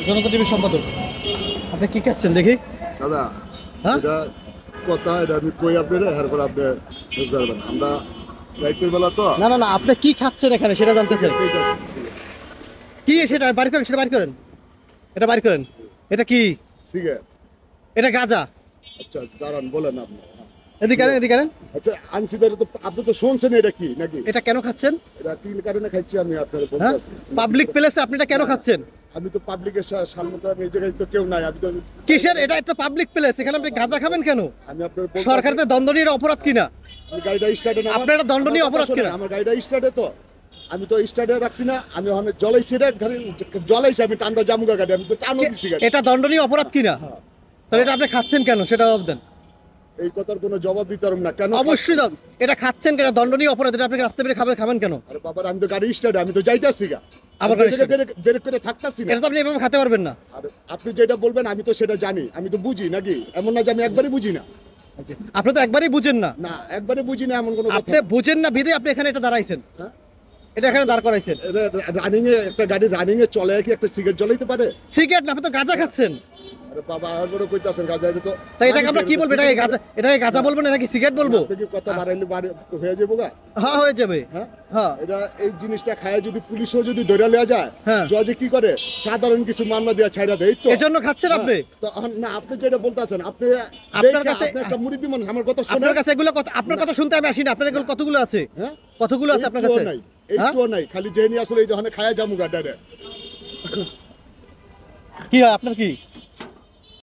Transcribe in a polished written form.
জনতা টিভির সম্পাদক। আপনি কি খাচ্ছেন দেখি? দাদা হ্যাঁ? এটা কথা, এটা আমি কই আপনারা এরপর আপনি বুঝতে পারবেন। আমরা রাইতের বেলা তো না না না, আপনি কি খাচ্ছেন এখানে সেটা জানতে চাই। কি সেটা বাড়ি করেন, সেটা বাড়ি করেন, এটা বাড়ি করেন। এটা কি? সিগারেট। এটা গাঁজা। আচ্ছা দাঁড়ান, বলেন আপনি। এদিকে আনেন, এদিকে আনেন। আচ্ছা আনছি তো, আপনি তো শুনছেন এটা কি নাকি? এটা কেন খাচ্ছেন? এটা তিন কারণে খাইছি আমি আপনার হ্যাঁ, বলতেছি। পাবলিক প্লেসে আপনি এটা কেন খাচ্ছেন? আমি তো পাবলিকের সামনে তো, আমি এই জায়গায় তো কেউ নাই। আমি তো কিসের? এটা একটা পাবলিক প্লেস, এখানে আপনি গাঁজা খাবেন কেন? আমি আপনার বলতেছি, সরকারের দণ্ডনীয় অপরাধ কিনা? আমি গাড়িটা স্টার্টে না, আপনার এটা দণ্ডনীয় অপরাধ কিনা? আমার গাড়িটা স্টার্টে তো, আমি তো স্টার্টে রাখছি না। আমি ওখানে জ্বলাইছি, এটা জ্বলাইছি আমি, টান্দা জামুগা গাড়ি, আমি তো টানো দিছি গাড়ি। এটা দণ্ডনীয় অপরাধ কিনা? হ্যাঁ। তাহলে এটা আপনি খাচ্ছেন কেন সেটা জবাব দেন। এই কথার কোনো জবাব দিতে পারব না কেন? অবশ্যই জবাব। এটা খাচ্ছেন কেন? দণ্ডনীয় অপরাধ। এটা আপনি রাস্তা বেরিয়ে খাবেন কেন? আরে বাবা, আমি তো গাড়ি স্টার্টে, আমি তো যাইতাছি গা, আবার আমি গাড়ি তো জায়গায় বের করে থাকতাছি না। এটা তো আপনি এভাবে খেতে পারবেন না। আর আপনি যেটা বলবেন আমি তো সেটা জানি, আমি তো বুঝি নাকি? এমন না যে আমি একবারই বুঝি না। আপনি তো একবারই বুঝেন না। না, একবারে বুঝি না এমন কোনো কথা আপনি বুঝেন না বিধে আপনি এখানে এটা দাঁড়াইছেন। হ্যাঁ? এটা এখানে দাঁড় করাইছেন। রানিং এ একটা গাড়ি রানিং এ চলে কি একটা সিগারেট জ্বলাইতে পারে? সিগারেট না, আপনি তো গাঁজা খাচ্ছেন। আরে বাবা, আর বড় কইতাছেন গাঁজা, এটা তো তাই এটাকে আমরা কি বলবো? এটাকে গাঁজা বলবো না নাকি সিগারেট বলবো? আপনি কি কথা বাড়াইলে হয়ে যাবো গা? হ্যাঁ, হয়ে যাবে। হ্যাঁ, হ্যাঁ, এটা এই জিনিসটা খায় যদি পুলিশও যদি ধরে লিয়া যায়, হ্যাঁ। জজে কি করে? সাধারণ কিছু মামলা দিয়া ছাইরা দেয় তো। এজন্য খাচ্ছেন আপনি? তো না, আপনি যেটা বলতাছেন, আপনি আপনার কাছে আপনি একটা মুরব্বি মানুষ, আমার কথা শুনে। আপনার কাছে এগুলো আপনার কথা শুনতে আমি আসি না। আপনার এগুলো কতগুলো আছে? হ্যাঁ, কতগুলো আছে আপনার কাছে? নাই, এইটুও নাই, খালি জেনি আসলে এই যখন খায়া জামু গাডারে। কি হয় আপনার? কি